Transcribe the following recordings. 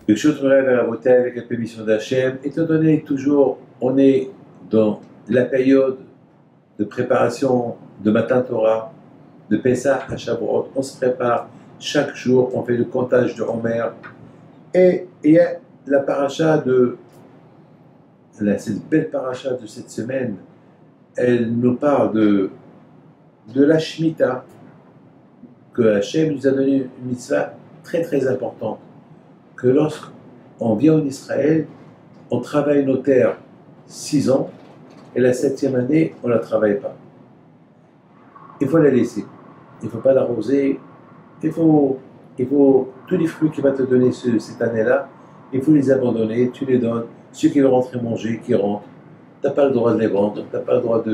Le chose me rêve à la bouteille avec la permission d'Hachem, étant donné toujours, on est dans la période de préparation de Matan Torah, de Pessah à Shavuot, on se prépare chaque jour, on fait le comptage de Homer, et il y a la paracha cette belle paracha de cette semaine, elle nous parle de la Shemitah, que Hachem nous a donné une mitzvah très très importante, que lorsqu'on vient en Israël, on travaille nos terres 6 ans, et la 7e année, on ne la travaille pas. Il faut la laisser. Il ne faut pas l'arroser. Il faut tous les fruits qu'il va te donner cette année-là, il faut les abandonner, tu les donnes. Ceux qui veulent rentrer manger, qui rentrent. Tu n'as pas le droit de les vendre, tu n'as pas le droit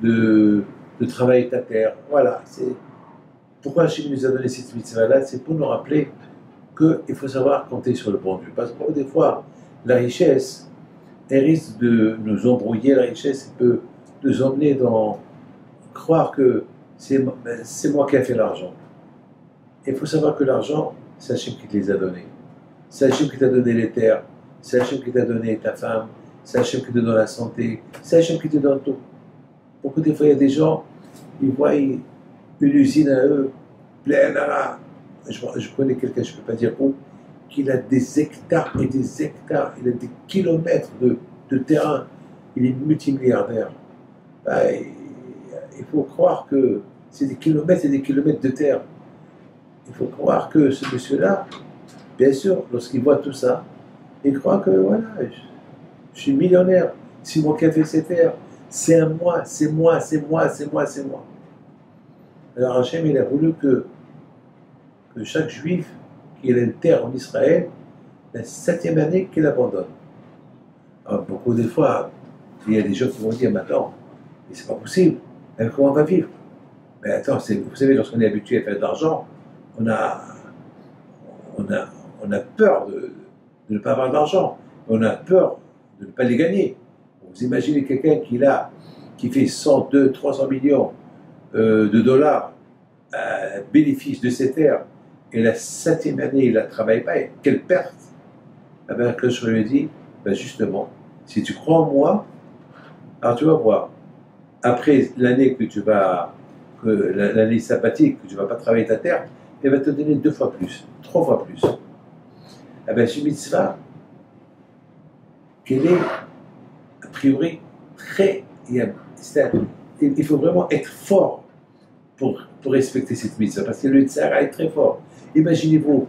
de travailler ta terre. Voilà. Pourquoi Hachem nous a donné cette mitzvah-là? C'est pour nous rappeler qu'il faut savoir compter sur le bon Dieu. Parce que des fois, la richesse, elle risque de nous embrouiller. La richesse peut nous emmener dans croire que c'est moi qui ai fait l'argent. Il faut savoir que l'argent, c'est Hachem qui te les a donnés. C'est Hachem qui t'a donné les terres. C'est Hachem qui t'a donné ta femme. C'est Hachem qui te donne la santé. C'est Hachem qui te donne tout. Beaucoup de fois, il y a des gens, ils voient une usine à eux, pleine à... Je connais quelqu'un, je ne peux pas dire où, qui a des hectares et des hectares, il a des kilomètres de terrain. Il est multimilliardaire. Ben, il faut croire que c'est des kilomètres et des kilomètres de terre. Il faut croire que ce monsieur-là, bien sûr, lorsqu'il voit tout ça, il croit que voilà, je suis millionnaire, c'est moi qui ai fait ces terres, c'est à moi, c'est moi, c'est moi, c'est moi, c'est moi. Alors Hachem, il a voulu que chaque juif qui ait une terre en Israël, la 7e année qu'il abandonne. Alors, beaucoup de fois, il y a des gens qui vont dire maintenant, mais c'est pas possible, mais comment on va vivre? Mais attends, vous savez, lorsqu'on est habitué à faire de l'argent, on a peur de ne pas avoir d'argent. On a peur de ne pas les gagner. Vous imaginez quelqu'un qui fait 100, 200, 300 millions de dollars bénéfice de ses terres, et la 7e année, il ne la travaille pas, et quelle perte! Eh bien, que je lui dis, ben justement, si tu crois en moi, alors tu vas voir. Après l'année l'année sabbatique, que tu ne vas pas travailler ta terre, elle va te donner 2 fois plus, 3 fois plus. Eh bien, ce mitzvah, qu'elle est, a priori, très... Il faut vraiment être fort pour respecter cette mitzvah, parce que le tzara est très fort. Imaginez-vous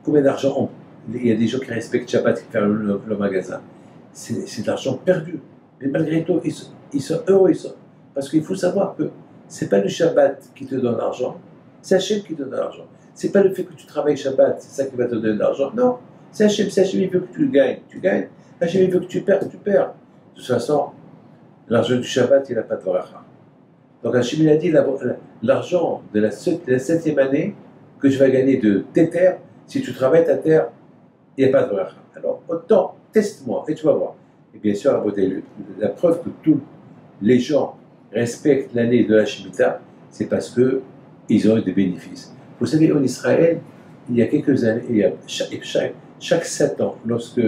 combien d'argent il y a des gens qui respectent Shabbat, qui ferment le magasin. C'est de l'argent perdu. Mais malgré tout, ils sont heureux. Parce qu'il faut savoir que ce n'est pas le Shabbat qui te donne l'argent, c'est Hachem qui te donne l'argent. Ce n'est pas le fait que tu travailles Shabbat, c'est ça qui va te donner de l'argent. Non, c'est Hachem, il veut que tu gagnes, tu gagnes. Hachem, il veut que tu perds, tu perds. De toute façon, l'argent du Shabbat, il n'a pas de bracha. Donc Hachem, il a dit, l'argent de la 7e année que je vais gagner de tes terres, si tu travailles ta terre, il n'y a pas de bracha. Alors, autant, teste-moi, et tu vas voir. Et bien sûr, la preuve que tous les gens respectent l'année de la Shemitah, c'est parce qu'ils ont eu des bénéfices. Vous savez, en Israël, il y a quelques années, chaque 7 ans, lorsque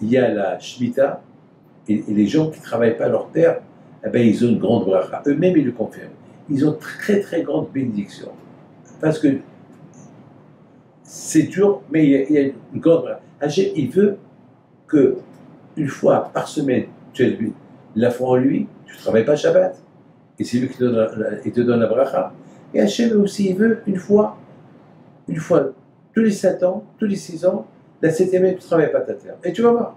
il y a la Shemitah, et les gens qui ne travaillent pas leur terre, eh bien, ils ont une grande bracha. Eux-mêmes, ils le confirment. Ils ont très très grande bénédiction. Parce que c'est dur, mais il y a une grande bracha. Hachem, il veut que une fois par semaine, tu as la foi en lui, tu ne travailles pas Shabbat. Et c'est lui qui te donne la bracha. Et Hachem aussi, il veut une fois, tous les 7 ans, tous les 6 ans, la 7e année, tu ne travailles pas ta terre. Et tu vas voir.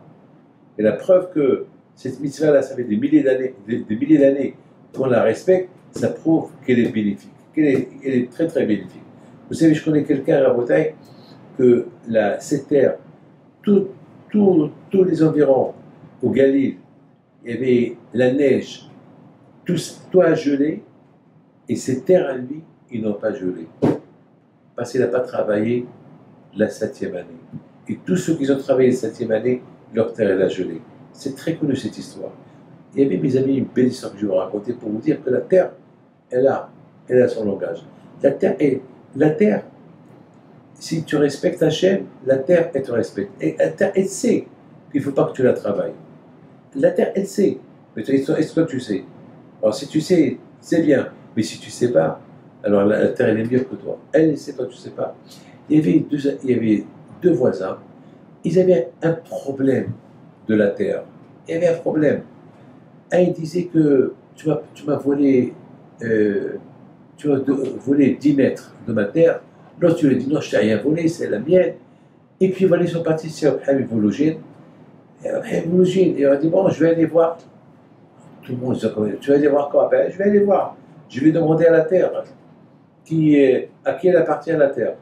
Et la preuve que cette mitzvah-là, ça fait des milliers d'années qu'on la respecte, ça prouve qu'elle est bénéfique, qu'elle est très très bénéfique. Vous savez, je connais quelqu'un à la Bretagne que cette terre, tous les environs, au Galil, il y avait la neige, tout a gelé, et ces terres à lui, ils n'ont pas gelé. Parce qu'il n'a pas travaillé la 7e année. Et tous ceux qui ont travaillé la 7e année, leur terre, elle a gelé. C'est très connu cette histoire. Il y avait, mes amis, une belle histoire que je vais vous raconter pour vous dire que la terre, elle a son langage. La terre, si tu respectes Hachem, la terre, elle te respecte. Et la terre, elle sait qu'il ne faut pas que tu la travailles. La terre, elle sait. Mais est-ce que tu sais? Alors, si tu sais, c'est bien. Mais si tu ne sais pas, alors la terre, elle est mieux que toi. Elle sait, toi, tu ne sais pas. Il y avait deux voisins. Ils avaient un problème de la terre. Il y avait un problème. Un, il disait que tu m'as volé, volé 10 mètres de ma terre. L'autre, tu lui as dit non, je t'ai rien volé, c'est la mienne. Et puis, voilà, ils sont partis sur Habib Vologine. Et Habib Vologine, il a dit bon, je vais aller voir. Tout le monde dit tu vas aller voir quoi? Ben, je vais aller voir. Je vais demander à la terre à qui elle appartient la terre.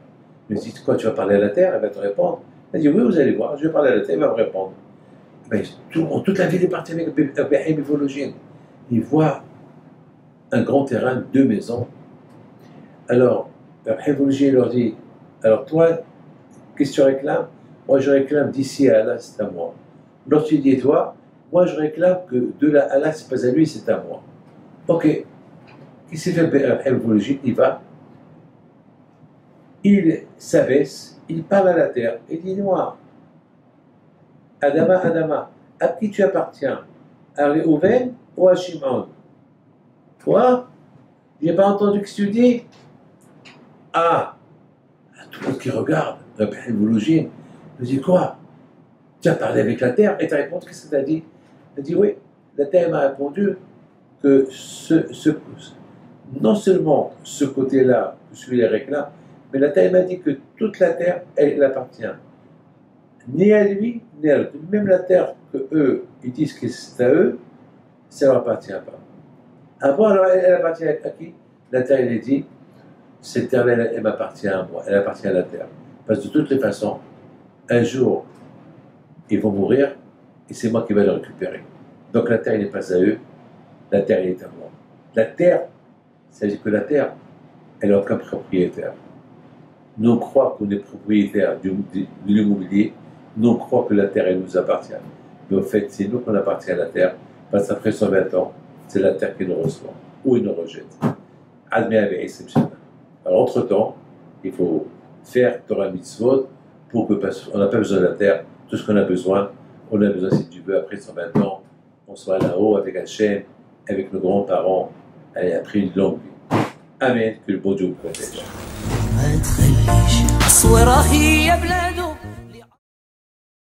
Il me dit quoi, tu vas parler à la terre? Elle va te répondre. Elle dit oui, vous allez voir, je vais parler à la terre, elle va me répondre. Ben, toute la ville est partie avec Habib Vologine. Il voit un grand terrain, 2 maisons. Alors, Habib Vologine leur dit alors toi, qu'est-ce que tu réclames? Moi, je réclame d'ici à Allah, c'est à moi. L'autre, il dit et toi? Moi, je réclame que de là à là, c'est pas à lui, c'est à moi. Ok. Qu'est-ce qu'il fait Habib Vologine? Il va, il s'abaisse, il parle à la terre, il dit moi, Adama, Adama, à qui tu appartiens? À Réhouven ou à Shimon? Toi? J'ai pas entendu ce que tu dis? Ah! Tout le monde qui regarde, Habib Vologine, me dit quoi? Tu as parlé avec la terre et tu as répondu, qu'est-ce que tu as dit? Elle dit oui, la terre m'a répondu que non seulement ce côté-là, celui-là réclame, mais la terre m'a dit que toute la terre, elle appartient. Ni à lui, ni à l'autre. Même la terre que eux, ils disent que c'est à eux, ça ne leur appartient pas. Ah bon, alors elle appartient à qui? La terre, elle dit, cette terre, elle m'appartient à moi, elle appartient à la terre. Parce que de toutes les façons, un jour, ils vont mourir et c'est moi qui vais le récupérer. Donc la terre, elle n'est pas à eux, la terre, elle est à moi. La terre, ça veut dire que la terre, elle n'a aucun propriétaire. Nous, on croit qu'on est propriétaire de l'immobilier, nous, on croit que la terre, elle nous appartient. Mais au fait, c'est nous qu'on appartient à la terre, parce qu'après 120 ans, c'est la terre qui nous reçoit, ou elle nous rejette. Alors, entre-temps, il faut faire Torah Mitzvot pour que, parce qu'on n'a pas besoin de la terre, tout ce qu'on a besoin, si tu veux, après 120 ans, on soit là-haut avec Hachem, avec nos grands-parents, et après une longue vie. Amen, que le bon Dieu vous protège.